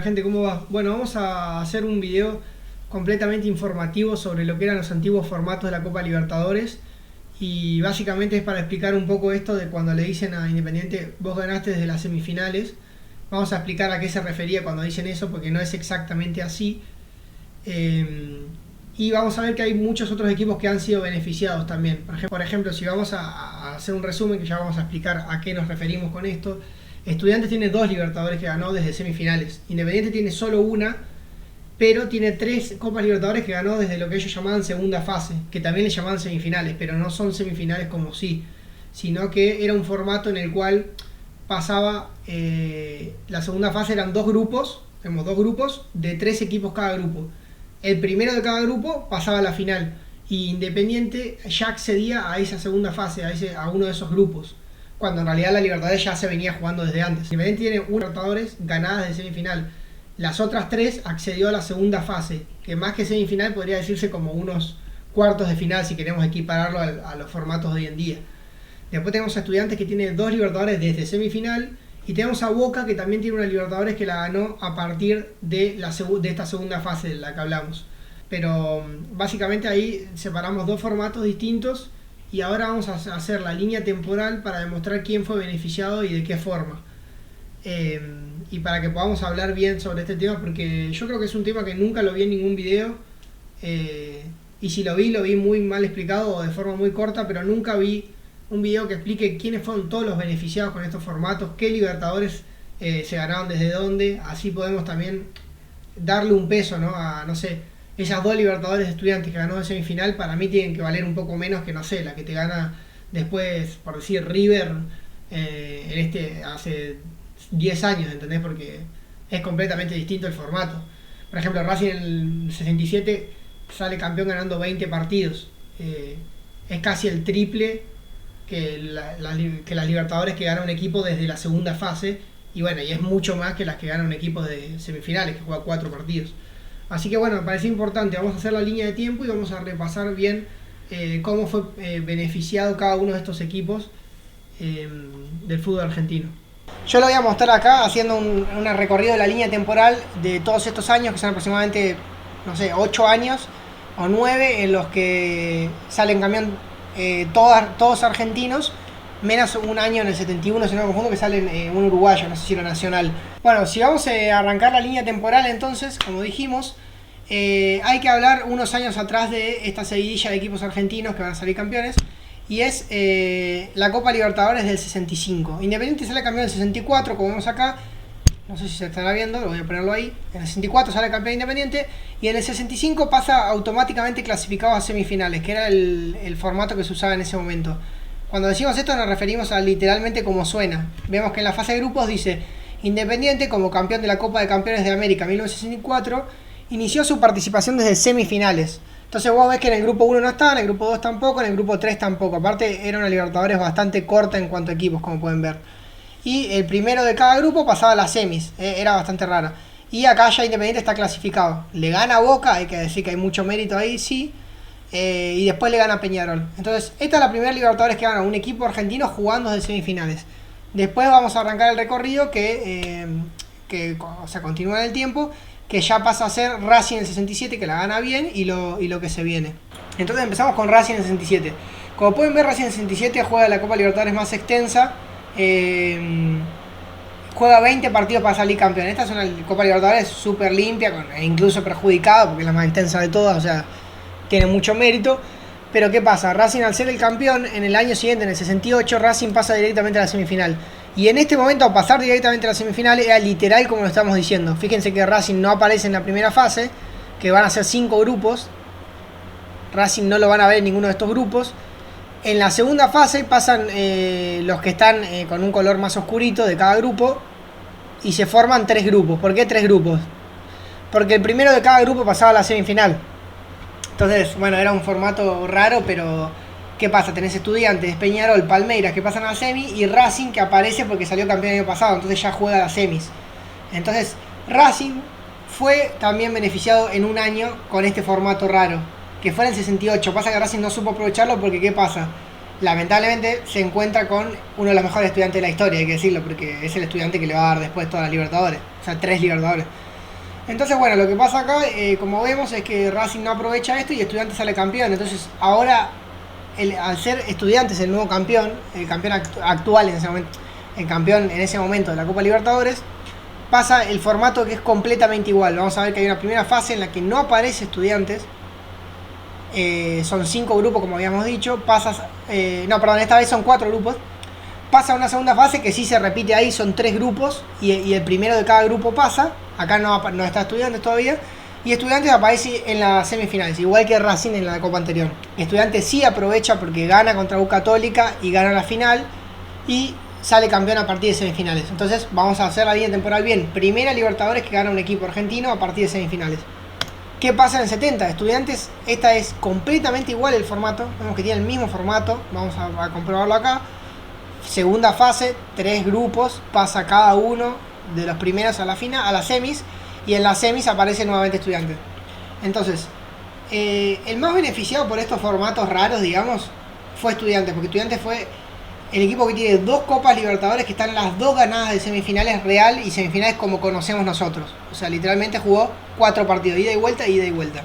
Gente, ¿cómo va? Bueno, vamos a hacer un video completamente informativo sobre lo que eran los antiguos formatos de la Copa Libertadores y básicamente es para explicar un poco esto de cuando le dicen a Independiente vos ganaste desde las semifinales. Vamos a explicar a qué se refería cuando dicen eso porque no es exactamente así. Y vamos a ver que hay muchos otros equipos que han sido beneficiados también. Por ejemplo, si vamos a hacer un resumen, que ya vamos a explicar a qué nos referimos con esto. Estudiantes tiene 2 Libertadores que ganó desde semifinales. Independiente tiene solo una, pero tiene 3 Copas Libertadores que ganó desde lo que ellos llamaban segunda fase, que también le llamaban semifinales, pero no son semifinales como sí, sino que era un formato en el cual pasaba, la segunda fase eran 2 grupos, tenemos 2 grupos de 3 equipos cada grupo. El primero de cada grupo pasaba a la final y Independiente ya accedía a esa segunda fase, a uno de esos grupos, cuando en realidad la Libertadores ya se venía jugando desde antes. Independiente tiene 1 Libertadores ganadas de semifinal. Las otras 3 accedió a la segunda fase, que más que semifinal podría decirse como unos cuartos de final si queremos equipararlo a los formatos de hoy en día. Después tenemos a Estudiantes que tiene 2 Libertadores desde semifinal y tenemos a Boca que también tiene una Libertadores que la ganó a partir de esta segunda fase de la que hablamos. Pero básicamente ahí separamos 2 formatos distintos. Y ahora vamos a hacer la línea temporal para demostrar quién fue beneficiado y de qué forma. Y para que podamos hablar bien sobre este tema, porque yo creo que es un tema que nunca lo vi en ningún video. Y si lo vi muy mal explicado o de forma muy corta, pero nunca vi un video que explique quiénes fueron todos los beneficiados con estos formatos, qué Libertadores se ganaron desde dónde. Así podemos también darle un peso, ¿no? A, no sé, esas 2 Libertadores de Estudiantes que ganó de semifinal, para mí tienen que valer un poco menos que, no sé, la que te gana después, por decir, River hace 10 años, ¿entendés? Porque es completamente distinto el formato. Por ejemplo, Racing en el 67 sale campeón ganando 20 partidos. Es casi el triple que las Libertadores que gana un equipo desde la segunda fase. Y bueno, y es mucho más que las que gana un equipo de semifinales, que juega 4 partidos. Así que bueno, me pareció importante, vamos a hacer la línea de tiempo y vamos a repasar bien cómo fue beneficiado cada uno de estos equipos del fútbol argentino. Yo lo voy a mostrar acá haciendo un recorrido de la línea temporal de todos estos años, que son aproximadamente, no sé, 8 años o 9 en los que salen campeón todos argentinos, menos un año en el 71, si no me confundo, que salen un uruguayo, no sé si era Nacional. Bueno, si vamos a arrancar la línea temporal entonces, como dijimos, hay que hablar unos años atrás de esta seguidilla de equipos argentinos que van a salir campeones, y es la Copa Libertadores del 65. Independiente sale campeón del 64, como vemos acá, no sé si se estará viendo, lo voy a ponerlo ahí. En el 64 sale campeón Independiente, y en el 65 pasa automáticamente clasificado a semifinales, que era el formato que se usaba en ese momento. Cuando decimos esto nos referimos a literalmente como suena. Vemos que en la fase de grupos dice: Independiente, como campeón de la Copa de Campeones de América 1964, inició su participación desde semifinales. Entonces vos ves que en el grupo 1 no está, en el grupo 2 tampoco, en el grupo 3 tampoco. Aparte era una Libertadores bastante corta en cuanto a equipos, como pueden ver. Y el primero de cada grupo pasaba a las semis, era bastante rara. Y acá ya Independiente está clasificado. Le gana a Boca, hay que decir que hay mucho mérito ahí, sí. Y después le gana a Peñarol. Entonces esta es la primera Libertadores que gana un equipo argentino jugando desde semifinales. Después vamos a arrancar el recorrido que continúa en el tiempo, que ya pasa a ser Racing en el 67, que la gana bien, y lo que se viene. Entonces empezamos con Racing en el 67. Como pueden ver, Racing en el 67 juega la Copa Libertadores más extensa. Juega 20 partidos para salir campeón. Esta es una Copa Libertadores súper limpia, e incluso perjudicada, porque es la más extensa de todas, o sea, tiene mucho mérito. Pero ¿qué pasa? Racing, al ser el campeón, en el año siguiente, en el 68, Racing pasa directamente a la semifinal. Y en este momento, a pasar directamente a la semifinal, era literal como lo estamos diciendo. Fíjense que Racing no aparece en la primera fase, que van a ser 5 grupos. Racing no lo van a ver en ninguno de estos grupos. En la segunda fase pasan los que están con un color más oscurito de cada grupo, y se forman 3 grupos. ¿Por qué 3 grupos? Porque el primero de cada grupo pasaba a la semifinal. Entonces, bueno, era un formato raro, pero ¿qué pasa? Tenés Estudiantes, Peñarol, Palmeiras que pasan a la semi, y Racing que aparece porque salió campeón el año pasado, entonces ya juega a las semis. Entonces, Racing fue también beneficiado en un año con este formato raro, que fue en el 68. Pasa que Racing no supo aprovecharlo porque ¿qué pasa? Lamentablemente se encuentra con uno de los mejores estudiantes de la historia, hay que decirlo, porque es el estudiante que le va a dar después todas las Libertadores, o sea, 3 Libertadores. Entonces, bueno, lo que pasa acá, como vemos, es que Racing no aprovecha esto y Estudiantes sale campeón. Entonces, ahora, al ser Estudiantes el nuevo campeón, el campeón actual en ese momento, el campeón en ese momento de la Copa Libertadores, pasa el formato que es completamente igual. Vamos a ver que hay una primera fase en la que no aparece Estudiantes. Son 5 grupos, como habíamos dicho. Esta vez son 4 grupos. Pasa a una segunda fase que sí se repite ahí, son 3 grupos y el primero de cada grupo pasa. Acá no está Estudiantes todavía. Y Estudiantes aparece en las semifinales, igual que Racing en la Copa anterior. Estudiantes sí aprovecha porque gana contra U Católica y gana la final y sale campeón a partir de semifinales. Entonces vamos a hacer la línea temporal bien. Primera Libertadores que gana un equipo argentino a partir de semifinales. ¿Qué pasa en el 70? Estudiantes, esta es completamente igual el formato. Vemos que tiene el mismo formato. Vamos a comprobarlo acá. Segunda fase, 3 grupos, pasa cada uno de los primeros a la final, a las semis, y en las semis aparece nuevamente Estudiantes. Entonces, el más beneficiado por estos formatos raros, digamos, fue Estudiantes, porque Estudiantes fue el equipo que tiene 2 Copas Libertadores que están las 2 ganadas de semifinales real y semifinales como conocemos nosotros. O sea, literalmente jugó 4 partidos, ida y vuelta, ida y vuelta.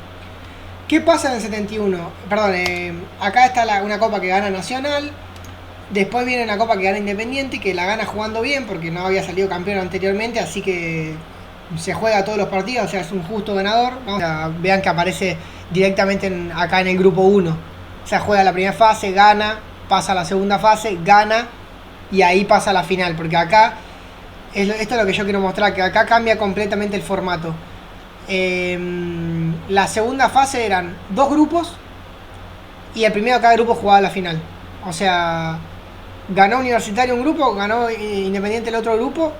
¿Qué pasa en el 71? Perdón, acá está una copa que gana Nacional. Después viene una copa que gana Independiente, que la gana jugando bien porque no había salido campeón anteriormente, así que se juega todos los partidos, o sea, es un justo ganador. Vean que aparece directamente acá en el grupo 1. O sea, juega la primera fase, gana, pasa a la segunda fase, gana y ahí pasa a la final, porque acá, esto es lo que yo quiero mostrar, que acá cambia completamente el formato. La segunda fase eran 2 grupos y el primero de cada grupo jugaba la final. O sea, ganó Universitario un grupo, ganó Independiente el otro grupo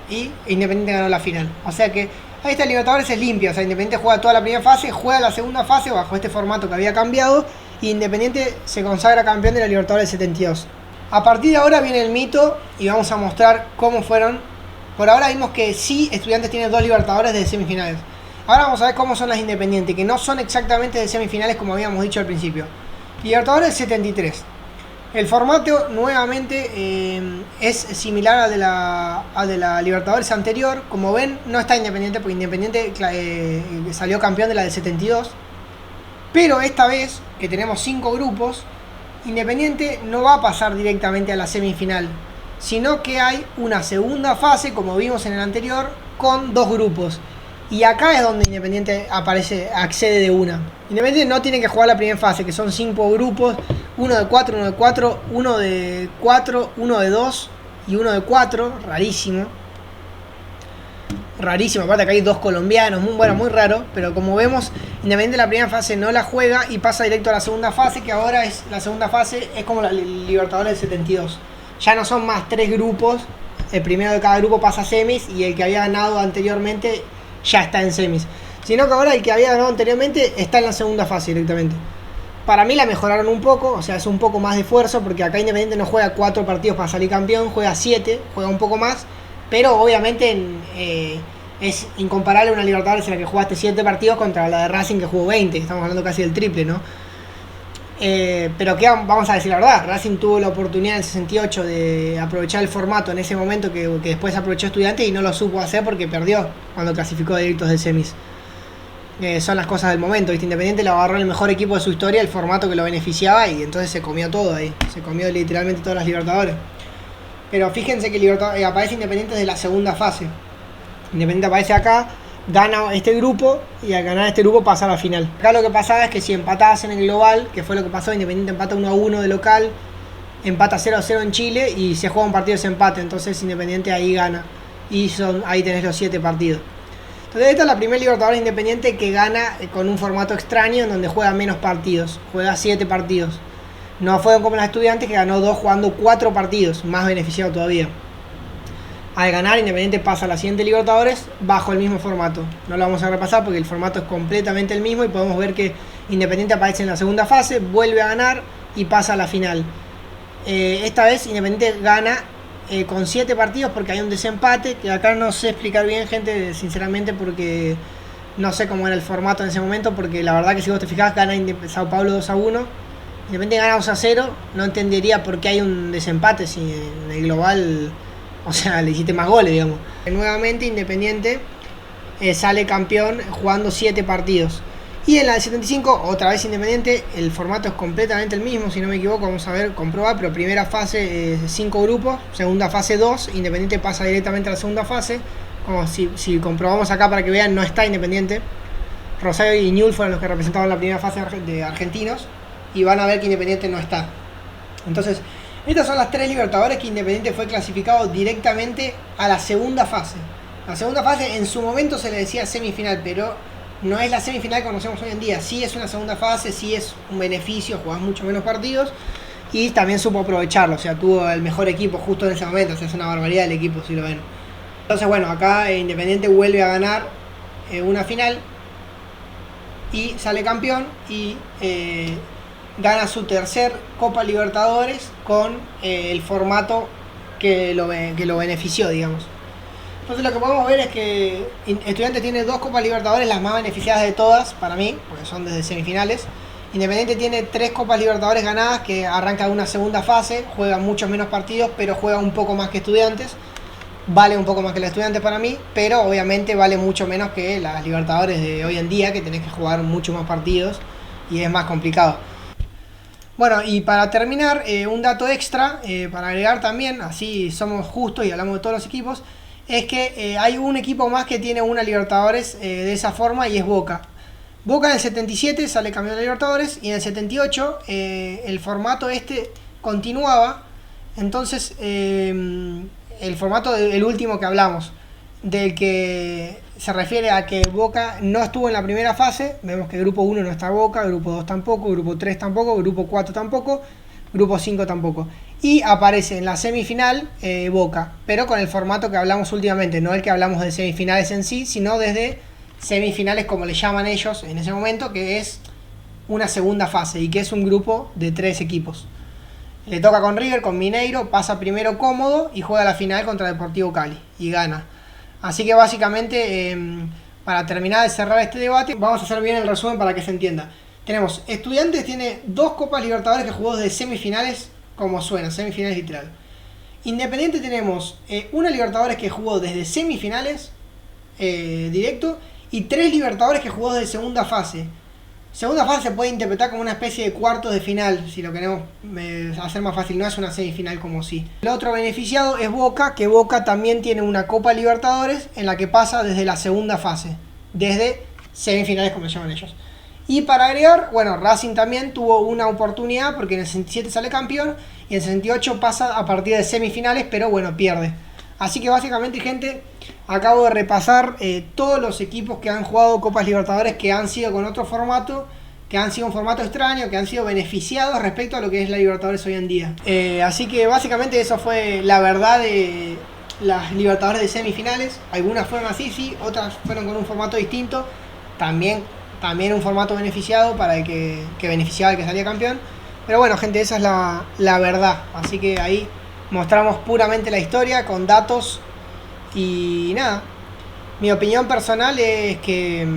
y Independiente ganó la final. O sea que ahí está, Libertadores es limpia. O sea, Independiente juega toda la primera fase, juega la segunda fase bajo este formato que había cambiado y Independiente se consagra campeón de la Libertadores 72. A partir de ahora viene el mito y vamos a mostrar cómo fueron. Por ahora vimos que sí, Estudiantes tiene 2 Libertadores de semifinales. Ahora vamos a ver cómo son las Independientes, que no son exactamente de semifinales como habíamos dicho al principio. Libertadores 73. El formato nuevamente es similar al de la Libertadores anterior. Como ven, no está Independiente porque Independiente salió campeón de la del 72. Pero esta vez, que tenemos 5 grupos, Independiente no va a pasar directamente a la semifinal, sino que hay una segunda fase, como vimos en el anterior, con 2 grupos. Y acá es donde Independiente accede de una. Independiente no tiene que jugar la primera fase, que son 5 grupos, uno de 4, uno de 4, uno de 4, uno de 2 y uno de 4, rarísimo. Rarísimo, aparte acá hay 2 colombianos, muy raro, pero como vemos, Independiente la primera fase no la juega y pasa directo a la segunda fase, que ahora la segunda fase es como la Libertadores del 72. Ya no son más 3 grupos, el primero de cada grupo pasa a semis y el que había ganado anteriormente ya está en semis. Sino que ahora el que había ganado anteriormente está en la segunda fase directamente. Para mí la mejoraron un poco, o sea, es un poco más de esfuerzo, porque acá Independiente no juega 4 partidos para salir campeón, juega 7, juega un poco más, pero obviamente es incomparable a una Libertadores en la que jugaste 7 partidos contra la de Racing que jugó 20, estamos hablando casi del triple, ¿no? Pero que vamos a decir la verdad, Racing tuvo la oportunidad en el 68 de aprovechar el formato en ese momento que después aprovechó Estudiantes y no lo supo hacer porque perdió cuando clasificó directos de semis. Son las cosas del momento, ¿viste? Independiente lo agarró el mejor equipo de su historia, el formato que lo beneficiaba y entonces se comió todo ahí, se comió literalmente todas las Libertadores. Pero fíjense que aparece Independiente desde la segunda fase. Independiente aparece acá, gana este grupo y al ganar este grupo pasa a la final. Acá lo que pasaba es que si empatabas en el global, que fue lo que pasó, Independiente empata 1-1 de local, empata 0-0 en Chile y se juega un partido de desempate, entonces Independiente ahí gana y ahí tenés los 7 partidos. Entonces esta es la primera Libertadores Independiente que gana con un formato extraño en donde juega menos partidos, juega 7 partidos. No fueron como los Estudiantes que ganó 2 jugando 4 partidos, más beneficiado todavía. Al ganar, Independiente pasa a la siguiente Libertadores bajo el mismo formato. No lo vamos a repasar porque el formato es completamente el mismo y podemos ver que Independiente aparece en la segunda fase, vuelve a ganar y pasa a la final. Esta vez Independiente gana con 7 partidos porque hay un desempate, que acá no sé explicar bien, gente, sinceramente, porque no sé cómo era el formato en ese momento, porque la verdad que si vos te fijás, gana Sao Paulo 2-1, Independiente gana 2-0, no entendería por qué hay un desempate si en el global, o sea, le hiciste más goles, digamos. Nuevamente Independiente sale campeón jugando 7 partidos. Y en la del 75, otra vez Independiente, el formato es completamente el mismo, si no me equivoco, vamos a ver, comprobar, pero primera fase 5 grupos, segunda fase 2, Independiente pasa directamente a la segunda fase, como si comprobamos acá para que vean, no está Independiente, Rosario y Newell's fueron los que representaban la primera fase de argentinos, y van a ver que Independiente no está. Entonces, estas son las 3 Libertadores que Independiente fue clasificado directamente a la segunda fase. La segunda fase en su momento se le decía semifinal, pero no es la semifinal que conocemos hoy en día. Sí es una segunda fase, sí es un beneficio, jugás mucho menos partidos y también supo aprovecharlo, o sea, tuvo el mejor equipo justo en ese momento, o sea, es una barbaridad el equipo si lo ven. Entonces bueno, acá Independiente vuelve a ganar una final y sale campeón y gana su tercer Copa Libertadores con el formato que lo benefició, digamos. Entonces lo que podemos ver es que Estudiantes tiene 2 Copas Libertadores, las más beneficiadas de todas, para mí, porque son desde semifinales. Independiente tiene 3 Copas Libertadores ganadas, que arranca de una segunda fase, juega muchos menos partidos, pero juega un poco más que Estudiantes. Vale un poco más que los Estudiantes para mí, pero obviamente vale mucho menos que las Libertadores de hoy en día, que tenés que jugar mucho más partidos y es más complicado. Bueno, y para terminar, un dato extra, para agregar también, así somos justos y hablamos de todos los equipos, es que hay un equipo más que tiene una Libertadores de esa forma y es Boca. Boca en el 77 sale campeón de Libertadores y en el 78 el formato continuaba. Entonces el formato del último que hablamos, del que se refiere a que Boca no estuvo en la primera fase, vemos que grupo 1 no está Boca, grupo 2 tampoco, grupo 3 tampoco, grupo 4 tampoco, grupo 5 tampoco. Y aparece en la semifinal Boca, pero con el formato que hablamos últimamente, no el que hablamos de semifinales en sí, sino desde semifinales como le llaman ellos en ese momento, que es una segunda fase y que es un grupo de 3 equipos. Le toca con River, con Mineiro, pasa primero cómodo y juega la final contra Deportivo Cali y gana. Así que básicamente, para terminar de cerrar este debate, vamos a hacer bien el resumen para que se entienda. Tenemos, Estudiantes tiene 2 Copas Libertadores que jugó desde semifinales, como suena, semifinales literal. Independiente tenemos una Libertadores que jugó desde semifinales, directo, y 3 Libertadores que jugó desde segunda fase. Segunda fase se puede interpretar como una especie de cuartos de final, si lo queremos hacer más fácil, no es una semifinal como sí. El otro beneficiado es Boca, que Boca también tiene una Copa Libertadores en la que pasa desde la segunda fase, desde semifinales como se llaman ellos. Y para agregar, bueno, Racing también tuvo una oportunidad porque en el 67 sale campeón y en el 68 pasa a partir de semifinales, pero bueno, pierde. Así que básicamente, gente, acabo de repasar todos los equipos que han jugado Copas Libertadores que han sido con otro formato, que han sido un formato extraño, que han sido beneficiados respecto a lo que es la Libertadores hoy en día. Así que básicamente eso fue la verdad de las Libertadores de semifinales. Algunas fueron así, sí, otras fueron con un formato distinto. También un formato beneficiado para el que beneficiaba al que salía campeón. Pero bueno, gente, esa es la verdad. Así que ahí mostramos puramente la historia con datos y nada. Mi opinión personal es que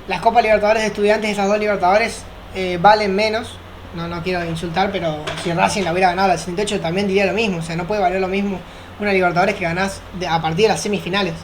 las Copas Libertadores de Estudiantes, esas 2 Libertadores, valen menos. No quiero insultar, pero si Racing la hubiera ganado la 78 también diría lo mismo. O sea, no puede valer lo mismo una Libertadores que ganás a partir de las semifinales.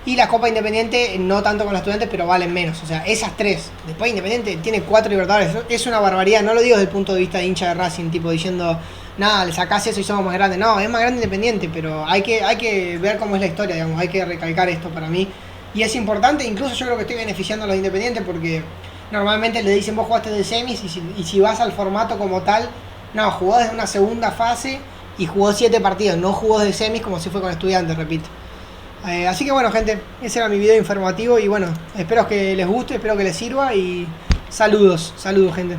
Y la Copa Independiente, no tanto con los Estudiantes, pero valen menos. O sea, esas 3. Después Independiente tiene 4 Libertadores. Es una barbaridad. No lo digo desde el punto de vista de hincha de Racing, tipo diciendo, nada, le sacás eso y somos más grandes. No, es más grande Independiente, pero hay que ver cómo es la historia, digamos. Hay que recalcar esto para mí. Y es importante, incluso yo creo que estoy beneficiando a los Independientes porque normalmente le dicen, vos jugaste de semis y si vas al formato como tal, no, jugó desde una segunda fase y jugó 7 partidos. No jugó desde semis como si fue con Estudiantes, repito. Así que bueno, gente, ese era mi video informativo y bueno, espero que les guste, espero que les sirva y saludos, gente.